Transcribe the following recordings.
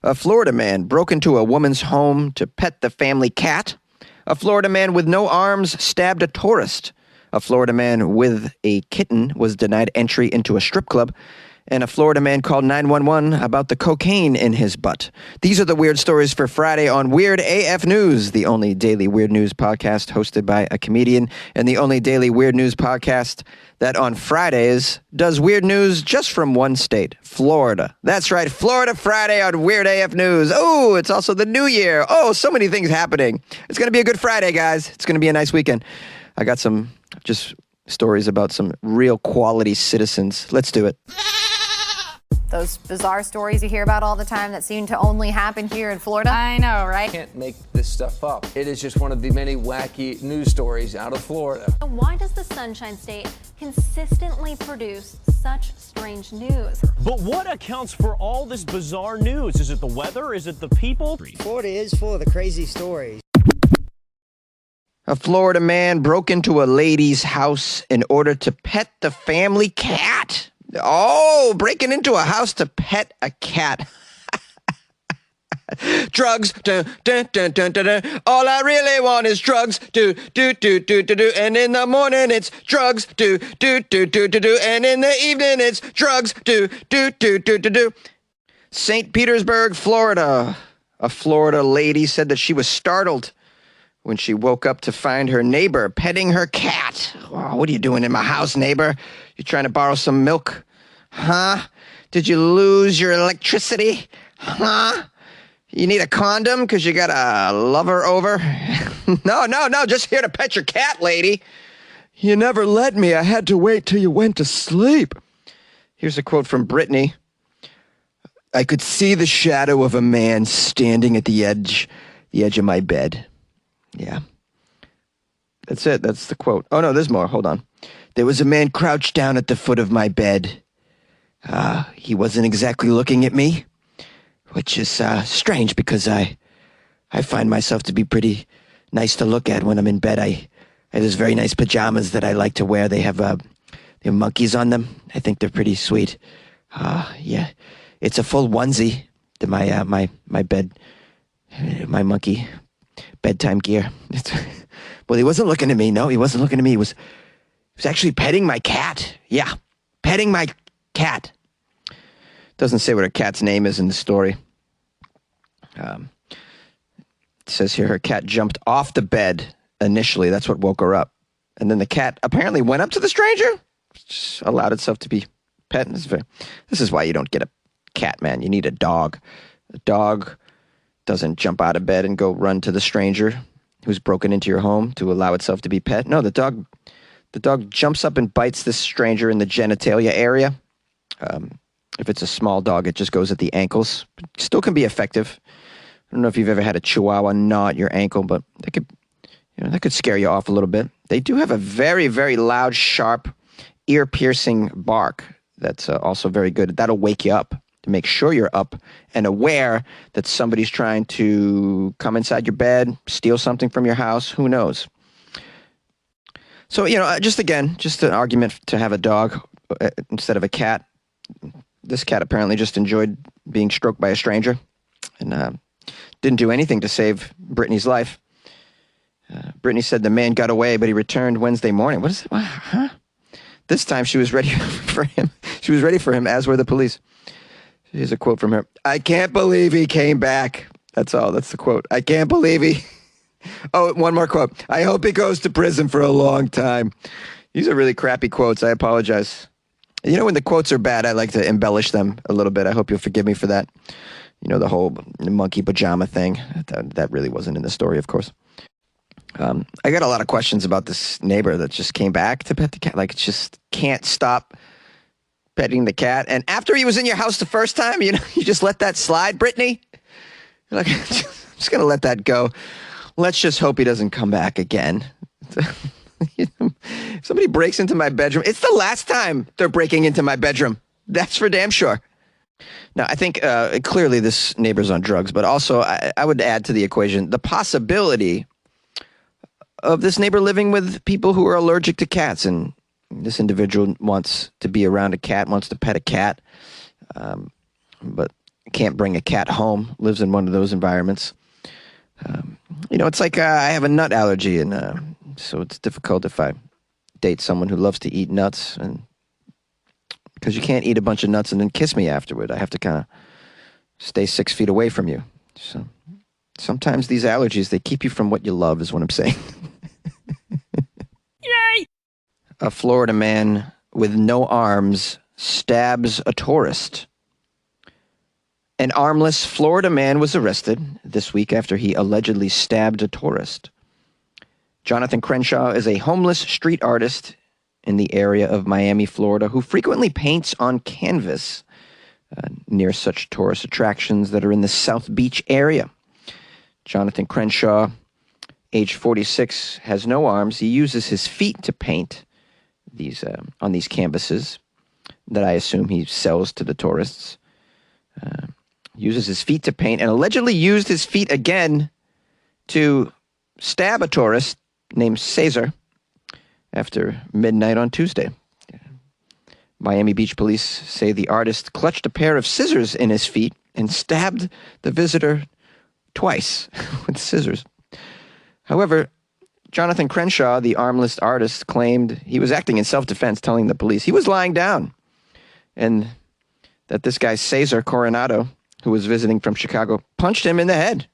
A Florida man broke into a woman's home to pet the family cat. A Florida man with no arms stabbed a tourist. A Florida man with a kitten was denied entry into a strip club. And a Florida man called 911 about the cocaine in his butt. These are the weird stories for Friday on Weird AF News, the only daily weird news podcast hosted by a comedian, and the only daily weird news podcast that on Fridays does weird news just from one state, Florida. That's right, Florida Friday on Weird AF News. Oh, it's also the new year. Oh, so many things happening. It's going to be a good Friday, guys. It's going to be a nice weekend. I got some just stories about some real quality citizens. Let's do it. Those bizarre stories you hear about all the time that seem to only happen here in Florida. I know, right? Can't make this stuff up. It is just one of the many wacky news stories out of Florida. Why does the Sunshine State consistently produce such strange news? But what accounts for all this bizarre news? Is it the weather? Is it the people? Florida is full of the crazy stories. A Florida man broke into a lady's house in order to pet the family cat. Oh, breaking into a house to pet a cat. Drugs, dun, dun, dun, dun, dun, dun. All I really want is drugs, do, do, do, do, do, do. And in the morning it's drugs, do, do, do, do, do, do. And in the evening it's drugs, do, do, do, do, do, do. St. Petersburg, Florida. A Florida lady said that she was startled when she woke up to find her neighbor petting her cat. Oh, what are you doing in my house, neighbor? You trying to borrow some milk? Huh? Did you lose your electricity? Huh? You need a condom because you got a lover over? No, just here to pet your cat, lady. You never let me. I had to wait till you went to sleep. Here's a quote from Brittany. I could see the shadow of a man standing at the edge of my bed. Yeah. That's it. That's the quote. Oh, no, there's more. Hold on. There was a man crouched down at the foot of my bed. He wasn't exactly looking at me, which is strange because I find myself to be pretty nice to look at when I'm in bed. I have these very nice pajamas that I like to wear. They have monkeys on them. I think they're pretty sweet. Yeah. It's a full onesie to my bed, my monkey bedtime gear. Well, he wasn't looking at me. No, he wasn't looking at me. He was actually petting my cat. Yeah, petting my cat. Doesn't say what her cat's name is in the story. It says here her cat jumped off the bed initially. That's what woke her up. And then the cat apparently went up to the stranger, just allowed itself to be pet. This is why you don't get a cat, man. You need a dog. A dog doesn't jump out of bed and go run to the stranger who's broken into your home to allow itself to be pet. No, the dog jumps up and bites this stranger in the genitalia area. If it's a small dog, it just goes at the ankles. It still can be effective. I don't know if you've ever had a Chihuahua gnaw at your ankle, but that could scare you off a little bit. They do have a very, very loud, sharp, ear-piercing bark that's also very good. That'll wake you up to make sure you're up and aware that somebody's trying to come inside your bed, steal something from your house. Who knows? So, just an argument to have a dog instead of a cat. This cat apparently just enjoyed being stroked by a stranger and didn't do anything to save Brittany's life. Brittany said the man got away, but he returned Wednesday morning. What is it? Huh? This time she was ready for him. She was ready for him, as were the police. Here's a quote from her. I can't believe he came back. That's all. That's the quote. I can't believe he... Oh, one more quote. I hope he goes to prison for a long time. These are really crappy quotes. I apologize. When the quotes are bad, I like to embellish them a little bit. I hope you'll forgive me for that. The whole monkey pajama thing. That really wasn't in the story, of course. I got a lot of questions about this neighbor that just came back to pet the cat. Like, just can't stop petting the cat. And after he was in your house the first time, you just let that slide, Brittany. You're like, I'm just going to let that go. Let's just hope he doesn't come back again. If somebody breaks into my bedroom, it's the last time they're breaking into my bedroom. That's for damn sure. Now, I think clearly this neighbor's on drugs, but also I would add to the equation the possibility of this neighbor living with people who are allergic to cats, and this individual wants to be around a cat, wants to pet a cat, but can't bring a cat home, lives in one of those environments. It's like I have a nut allergy, and so it's difficult if I date someone who loves to eat nuts, and because you can't eat a bunch of nuts and then kiss me afterward. I have to kind of stay 6 feet away from you. So sometimes these allergies, they keep you from what you love, is what I'm saying. Yay! A Florida man with no arms stabs a tourist. An armless Florida man was arrested this week after he allegedly stabbed a tourist. Jonathan Crenshaw is a homeless street artist in the area of Miami, Florida, who frequently paints on canvas near such tourist attractions that are in the South Beach area. Jonathan Crenshaw, age 46, has no arms. He uses his feet to paint on these canvases that I assume he sells to the tourists. Uses his feet to paint and allegedly used his feet again to stab a tourist named Cesar after midnight on Tuesday. Miami Beach police say the artist clutched a pair of scissors in his feet and stabbed the visitor twice with scissors. However, Jonathan Crenshaw, the armless artist, claimed he was acting in self-defense, telling the police he was lying down, and that this guy Cesar Coronado, who was visiting from Chicago, punched him in the head.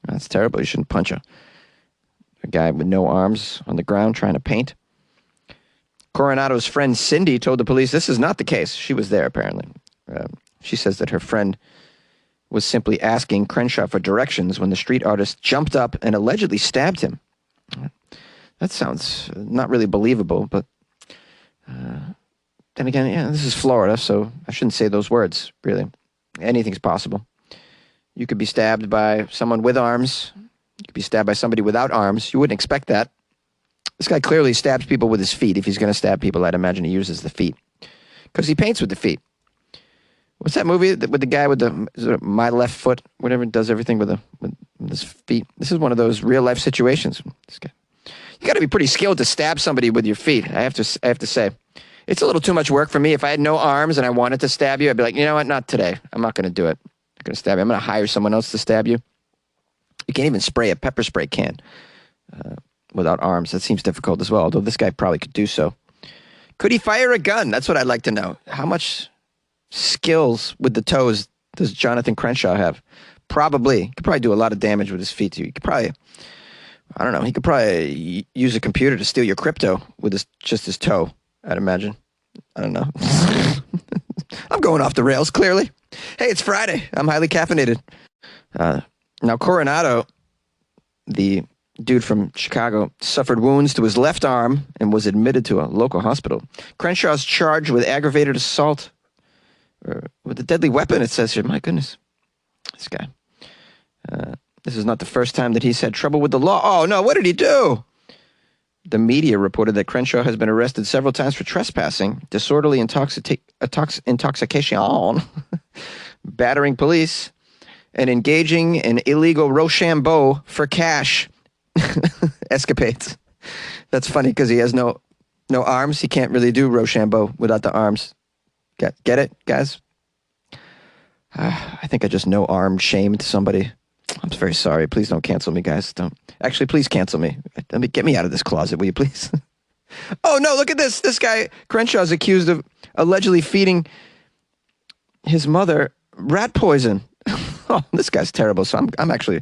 That's terrible. You shouldn't punch a guy with no arms on the ground trying to paint. Coronado's friend Cindy told the police this is not the case. She was there, apparently. She says that her friend was simply asking Crenshaw for directions when the street artist jumped up and allegedly stabbed him. That sounds not really believable, but then again, yeah, this is Florida, so I shouldn't say those words, really. Anything's possible. You could be stabbed by someone with arms. You could be stabbed by somebody without arms. You wouldn't expect that. This guy clearly stabs people with his feet. If he's going to stab people, I'd imagine he uses the feet. Because he paints with the feet. What's that movie with the guy with my left foot, whatever, does everything with his feet? This is one of those real-life situations. This guy. You got to be pretty skilled to stab somebody with your feet, I have to say. It's a little too much work for me. If I had no arms and I wanted to stab you, I'd be like, you know what? Not today. I'm not going to do it. I'm not going to stab you. I'm going to hire someone else to stab you. You can't even spray a pepper spray can without arms. That seems difficult as well, although this guy probably could do so. Could he fire a gun? That's what I'd like to know. How much skills with the toes does Jonathan Crenshaw have? Probably. He could probably do a lot of damage with his feet, too. He could probably, I don't know, he could probably use a computer to steal your crypto with just his toe, I'd imagine. I don't know. I'm going off the rails, clearly. Hey, it's Friday. I'm highly caffeinated. Now, Coronado, the dude from Chicago, suffered wounds to his left arm and was admitted to a local hospital. Crenshaw's charged with aggravated assault with a deadly weapon, it says here. My goodness. This guy. This is not the first time that he's had trouble with the law. Oh, no, what did he do? The media reported that Crenshaw has been arrested several times for trespassing, disorderly intoxication, battering police, and engaging in illegal Rochambeau for cash escapades. That's funny because he has no arms. He can't really do Rochambeau without the arms. Get it, guys? I think I just no-armed shamed somebody. I'm very sorry. Please don't cancel me, guys. Don't. Actually, please cancel me. Get me out of this closet, will you please? Oh, no, look at this. This guy, Crenshaw, is accused of allegedly feeding his mother rat poison. Oh, this guy's terrible. So I'm actually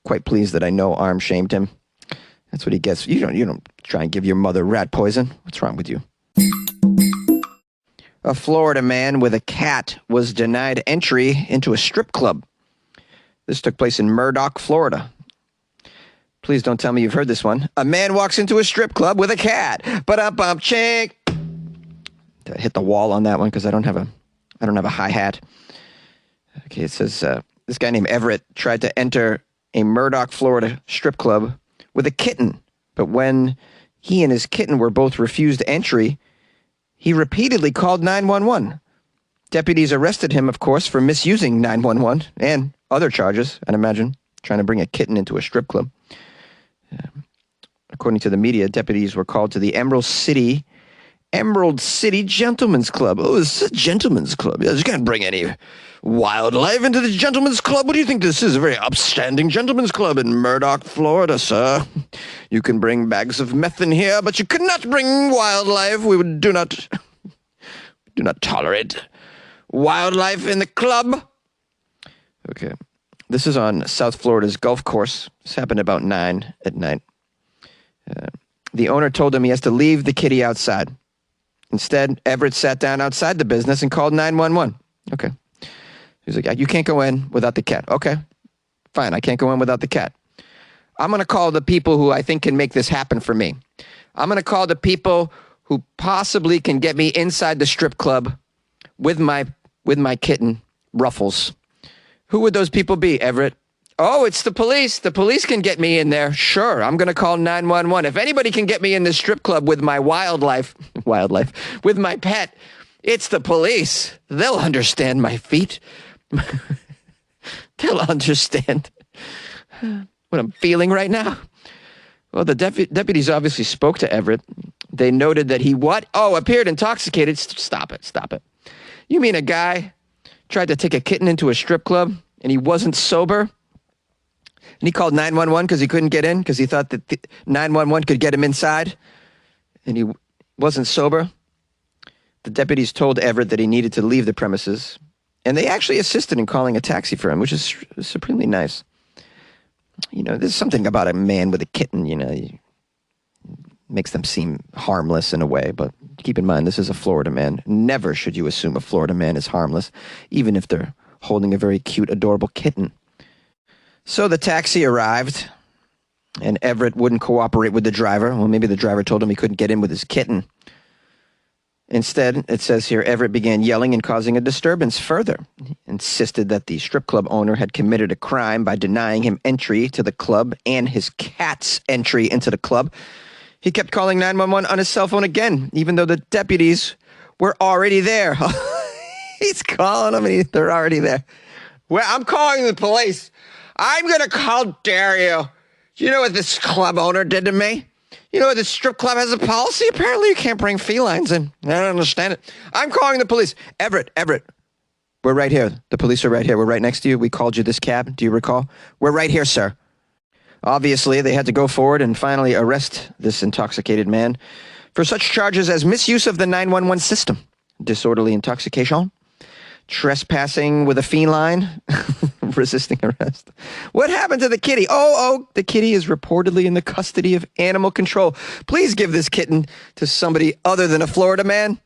quite pleased that I no-arm shamed him. That's what he gets. You don't try and give your mother rat poison. What's wrong with you? A Florida man with a cat was denied entry into a strip club. This took place in Murdoch, Florida. Please don't tell me you've heard this one. A man walks into a strip club with a cat. Ba-da-bum, chick. I hit the wall on that one because I don't have a hi-hat. Okay, it says this guy named Everett tried to enter a Murdoch, Florida strip club with a kitten. But when he and his kitten were both refused entry, he repeatedly called 911. Deputies arrested him, of course, for misusing 911 and other charges, I'd imagine, trying to bring a kitten into a strip club. According to the media, deputies were called to the Emerald City Emerald City Gentlemen's Club. Oh, it's a gentlemen's club. Yeah, you can't bring any wildlife into the gentlemen's club. What do you think this is? A very upstanding gentlemen's club in Murdoch, Florida, sir. You can bring bags of meth in here, but you cannot bring wildlife. We do not tolerate wildlife in the club. Okay. This is on South Florida's golf course. This happened about 9 at night. The owner told him he has to leave the kitty outside. Instead, Everett sat down outside the business and called 911. Okay. He's like, you can't go in without the cat. Okay. Fine, I can't go in without the cat. I'm going to call the people who I think can make this happen for me. I'm going to call the people who possibly can get me inside the strip club with my kitten, Ruffles. Who would those people be, Everett? Oh, it's the police. The police can get me in there. Sure, I'm going to call 911. If anybody can get me in this strip club with my wildlife, with my pet, it's the police. They'll understand my feet. They'll understand what I'm feeling right now. Well, the deputies obviously spoke to Everett. They noted that he what? Oh, appeared intoxicated. Stop it. You mean a guy tried to take a kitten into a strip club and he wasn't sober? And he called 911 because he couldn't get in, because he thought that 911 could get him inside, and he wasn't sober. The deputies told Everett that he needed to leave the premises, and they actually assisted in calling a taxi for him, which is supremely nice. You know, there's something about a man with a kitten, you know, makes them seem harmless in a way, but keep in mind, this is a Florida man. Never should you assume a Florida man is harmless, even if they're holding a very cute, adorable kitten. So the taxi arrived, and Everett wouldn't cooperate with the driver. Well, maybe the driver told him he couldn't get in with his kitten. Instead, it says here, Everett began yelling and causing a disturbance further. He insisted that the strip club owner had committed a crime by denying him entry to the club and his cat's entry into the club. He kept calling 911 on his cell phone again, even though the deputies were already there. He's calling them, and they're already there. Well, I'm calling the police. I'm going to call dare you. You know what this club owner did to me? You know what this strip club has a policy? Apparently you can't bring felines in. I don't understand it. I'm calling the police. Everett, we're right here. The police are right here. We're right next to you. We called you this cab. Do you recall? We're right here, sir. Obviously, they had to go forward and finally arrest this intoxicated man for such charges as misuse of the 911 system, disorderly intoxication, trespassing with a feline, resisting arrest. What happened to the kitty? Oh, the kitty is reportedly in the custody of animal control. Please give this kitten to somebody other than a Florida man.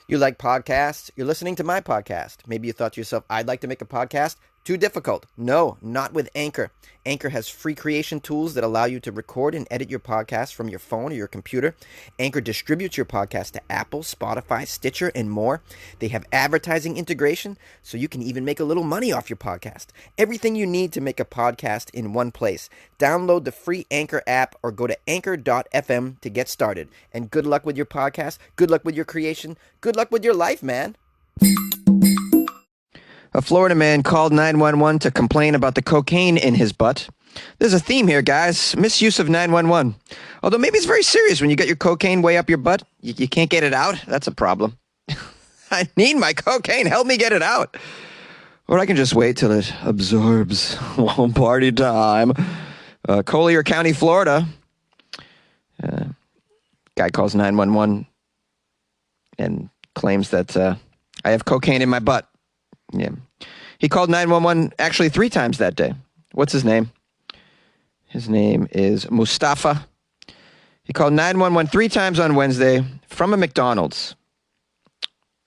You like podcasts? You're listening to my podcast. Maybe you thought to yourself, I'd like to make a podcast. Too difficult. No, not with Anchor. Anchor has free creation tools that allow you to record and edit your podcast from your phone or your computer. Anchor distributes your podcast to Apple, Spotify, Stitcher, and more. They have advertising integration, so you can even make a little money off your podcast. Everything you need to make a podcast in one place. Download the free Anchor app or go to anchor.fm to get started. And good luck with your podcast. Good luck with your creation. Good luck with your life, man. A Florida man called 911 to complain about the cocaine in his butt. There's a theme here, guys. Misuse of 911. Although maybe it's very serious when you get your cocaine way up your butt. You can't get it out. That's a problem. I need my cocaine. Help me get it out. Or I can just wait till it absorbs. Party time. Collier County, Florida. Guy calls 911 and claims that I have cocaine in my butt. Yeah. He called 911 actually 3 times that day. What's his name? His name is Mustafa. He called 911 3 times on Wednesday from a McDonald's.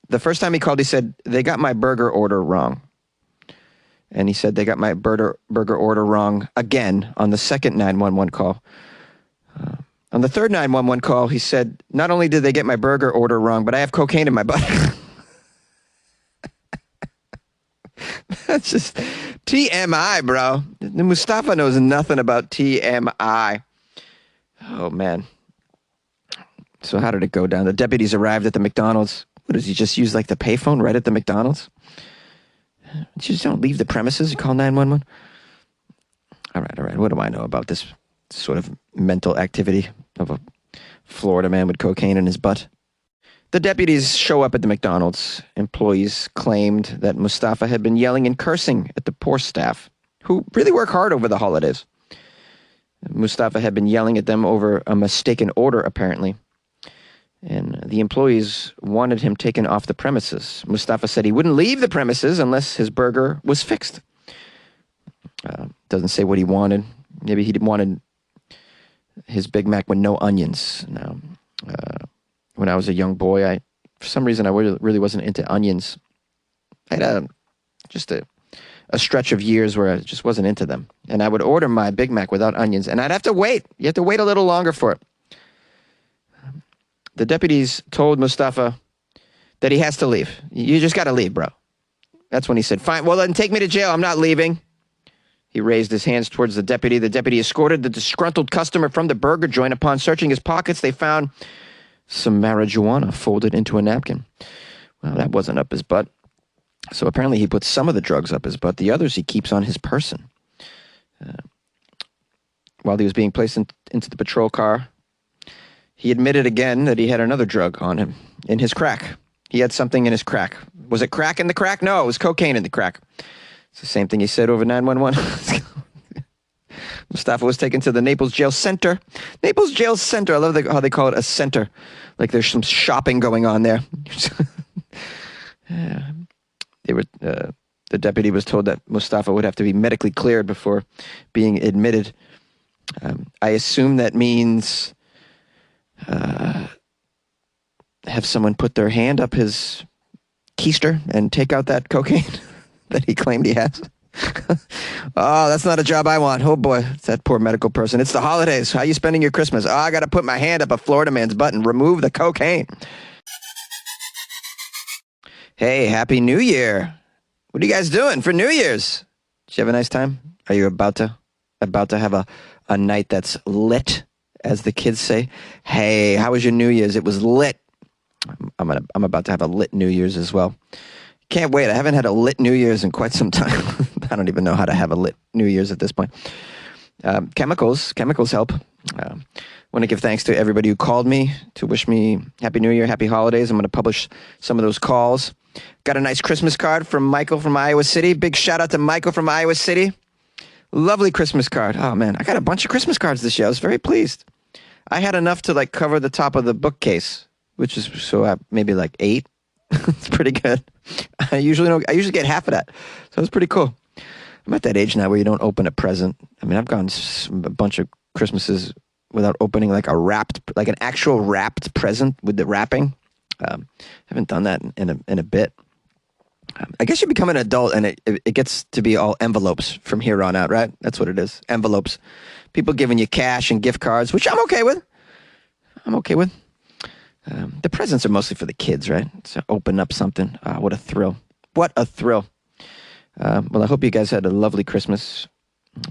The first time he called, he said, they got my burger order wrong. And he said they got my burger order wrong again on the second 911 call. On the third 911 call, he said, not only did they get my burger order wrong, but I have cocaine in my butt. That's just TMI, bro. Mustafa knows nothing about TMI. Oh, man. So how did it go down? The deputies arrived at the McDonald's. What, does he just use like the payphone right at the McDonald's? You just don't leave the premises. You call 911. All right. What do I know about this sort of mental activity of a Florida man with cocaine in his butt. The deputies show up at the McDonald's. Employees claimed that Mustafa had been yelling and cursing at the poor staff, who really work hard over the holidays. Mustafa had been yelling at them over a mistaken order, apparently. And the employees wanted him taken off the premises. Mustafa said he wouldn't leave the premises unless his burger was fixed. Doesn't say what he wanted. Maybe he wanted his Big Mac with no onions. Now, when I was a young boy, for some reason, I really wasn't into onions. I had just a stretch of years where I just wasn't into them. And I would order my Big Mac without onions, and I'd have to wait. You have to wait a little longer for it. The deputies told Mustafa that he has to leave. You just got to leave, bro. That's when he said, fine, well, then take me to jail. I'm not leaving. He raised his hands towards the deputy. The deputy escorted the disgruntled customer from the burger joint. Upon searching his pockets, they found some marijuana folded into a napkin. Well, that wasn't up his butt. So apparently he put some of the drugs up his butt. The others he keeps on his person. While he was being placed into the patrol car, he admitted again that he had another drug on him, in his crack. He had something in his crack. Was it crack in the crack? No, it was cocaine in the crack. It's the same thing he said over 911. Mustafa was taken to the Naples Jail Center. Naples Jail Center. I love how they call it a center. Like there's some shopping going on there. The deputy was told that Mustafa would have to be medically cleared before being admitted. I assume that means have someone put their hand up his keister and take out that cocaine that he claimed he has. Oh, that's not a job I want. Oh boy, it's that poor medical person. It's the holidays. How are you spending your Christmas? Oh, I got to put my hand up a Florida man's butt and remove the cocaine. Hey, Happy New Year. What are you guys doing for New Year's? Did you have a nice time? Are you about to have a night that's lit, as the kids say? Hey, how was your New Year's? It was lit. I'm about to have a lit New Year's as well. Can't wait. I haven't had a lit New Year's in quite some time. I don't even know how to have a lit New Year's at this point. Chemicals help. I want to give thanks to everybody who called me to wish me Happy New Year, Happy Holidays. I'm going to publish some of those calls. Got a nice Christmas card from Michael from Iowa City. Big shout out to Michael from Iowa City. Lovely Christmas card. Oh man, I got a bunch of Christmas cards this year. I was very pleased. I had enough to like cover the top of the bookcase, which is maybe like 8. It's pretty good. I usually get half of that. So it's pretty cool. I'm at that age now where you don't open a present. I mean, I've gone a bunch of Christmases without opening like an actual wrapped present with the wrapping. Haven't done that in a bit. I guess you become an adult and it gets to be all envelopes from here on out, right? That's what it is. Envelopes. People giving you cash and gift cards, which I'm okay with. The presents are mostly for the kids, right? So open up something. What a thrill. What a thrill. Well, I hope you guys had a lovely Christmas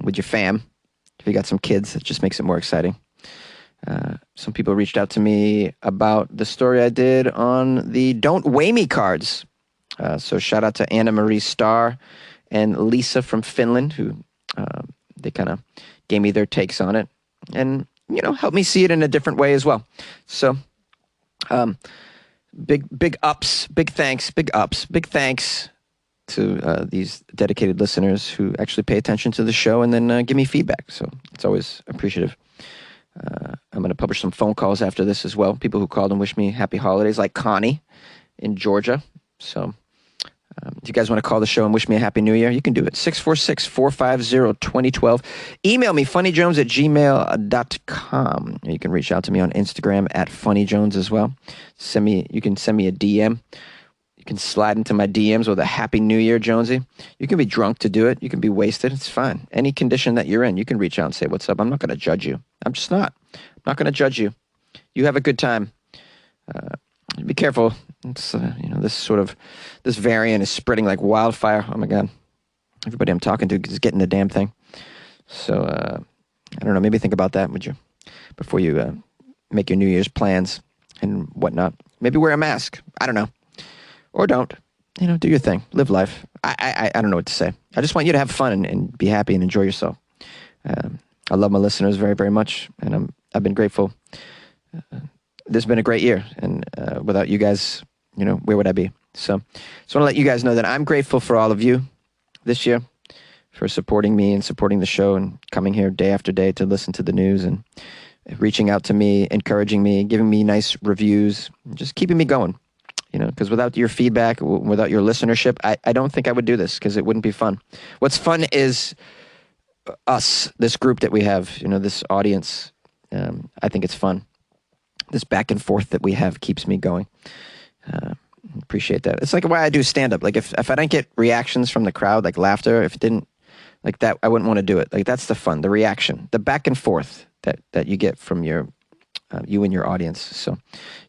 with your fam. If you got some kids, it just makes it more exciting. Some people reached out to me about the story I did on the Don't Weigh Me cards. So shout out to Anna Marie Starr and Lisa from Finland, who they kind of gave me their takes on it and, helped me see it in a different way as well. So big ups, big thanks to these dedicated listeners who actually pay attention to the show and then give me feedback. So it's always appreciative. I'm going to publish some phone calls after this as well. People who called and wished me happy holidays, like Connie in Georgia. So if you guys want to call the show and wish me a happy new year, you can do it. 646-450-2012. Email me, funnyjones@gmail.com. You can reach out to me on Instagram @funnyjones as well. You can send me a DM. You can slide into my DMs with a happy new year, Jonesy. You can be drunk to do it. You can be wasted. It's fine. Any condition that you're in, you can reach out and say, what's up? I'm not going to judge you. I'm just not. I'm not going to judge you. You have a good time. Be careful. It's, this variant is spreading like wildfire. Oh my God. Everybody I'm talking to is getting the damn thing. So, I don't know. Maybe think about that, would you? Before you make your New Year's plans and whatnot. Maybe wear a mask. I don't know. Or don't. Do your thing. Live life. I don't know what to say. I just want you to have fun and be happy and enjoy yourself. I love my listeners very, very much. And I've been grateful this has been a great year, and without you guys, where would I be? So just want to let you guys know that I'm grateful for all of you this year, for supporting me and supporting the show and coming here day after day to listen to the news and reaching out to me, encouraging me, giving me nice reviews, just keeping me going. Because without your feedback, without your listenership, I don't think I would do this, because it wouldn't be fun. What's fun is us, this group that we have, this audience. I think it's fun. This back and forth that we have keeps me going. Appreciate that. It's like why I do stand-up. Like if I didn't get reactions from the crowd, like laughter, if it didn't, like that, I wouldn't want to do it. Like that's the fun, the reaction, the back and forth that you get from you and your audience. So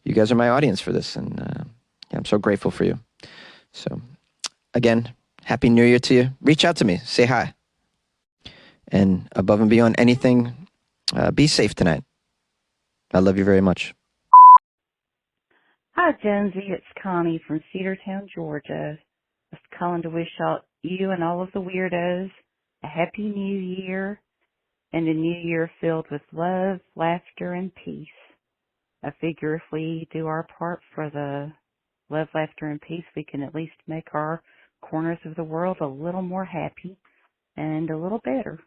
you guys are my audience for this, and I'm so grateful for you. So again, Happy New Year to you. Reach out to me, say hi. And above and beyond anything, be safe tonight. I love you very much. Hi, Jonesy. It's Connie from Cedartown, Georgia. Just calling to wish you and all of the weirdos a happy new year and a new year filled with love, laughter, and peace. I figure if we do our part for the love, laughter, and peace, we can at least make our corners of the world a little more happy and a little better.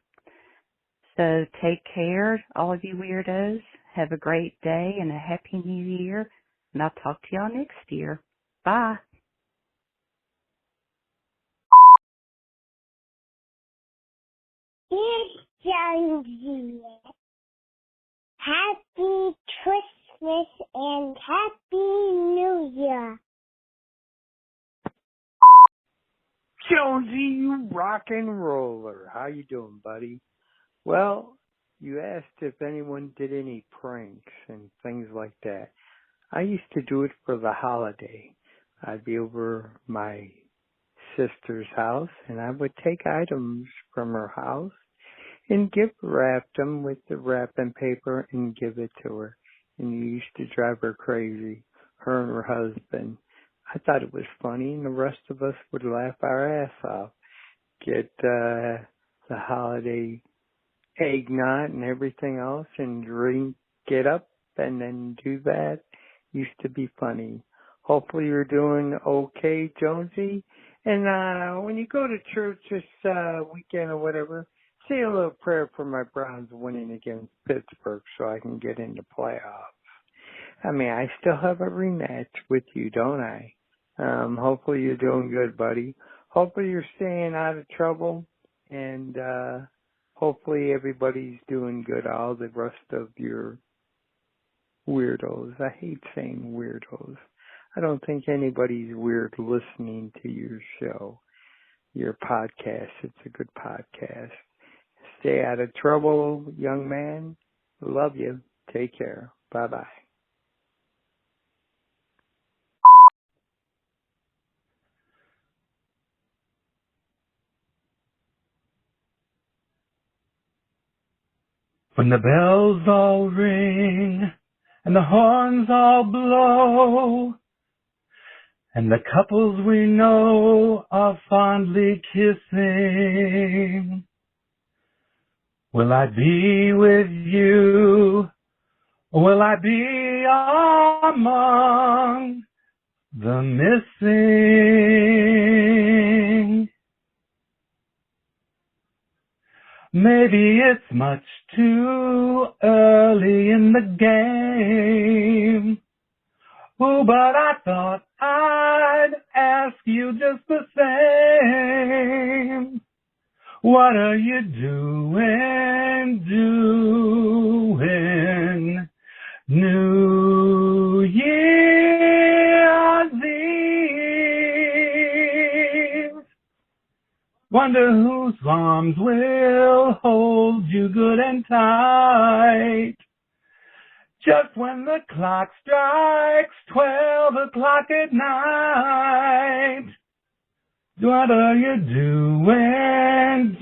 So take care, all of you weirdos. Have a great day and a happy new year. And I'll talk to y'all next year. Bye. Dear Jonesy, Happy Christmas and Happy New Year. Jonesy, you rock and roller. How you doing, buddy? Well, you asked if anyone did any pranks and things like that. I used to do it for the holiday. I'd be over my sister's house, and I would take items from her house and wrap them with the wrapping paper and give it to her. And it used to drive her crazy, her and her husband. I thought it was funny, and the rest of us would laugh our ass off. Get the holiday eggnog and everything else and drink it up and then do that. Used to be funny. Hopefully you're doing okay, Jonesy. And when you go to church this weekend or whatever, say a little prayer for my Browns winning against Pittsburgh so I can get into playoffs. I mean, I still have a rematch with you, don't I? Hopefully you're doing good, buddy. Hopefully you're staying out of trouble, and hopefully everybody's doing good, all the rest of your weirdos. I hate saying weirdos. I don't think anybody's weird listening to your show, your podcast. It's a good podcast. Stay out of trouble, young man. Love you. Take care. Bye-bye. When the bells all ring and the horns all blow and the couples we know are fondly kissing, will I be with you, or will I be among the missing? Maybe it's much too early in the game. Oh, but I thought I'd ask you just the same. What are you doing, New Year's Eve? Wonder whose arms will hold you good and tight just when the clock strikes 12 o'clock at night. What are you doing,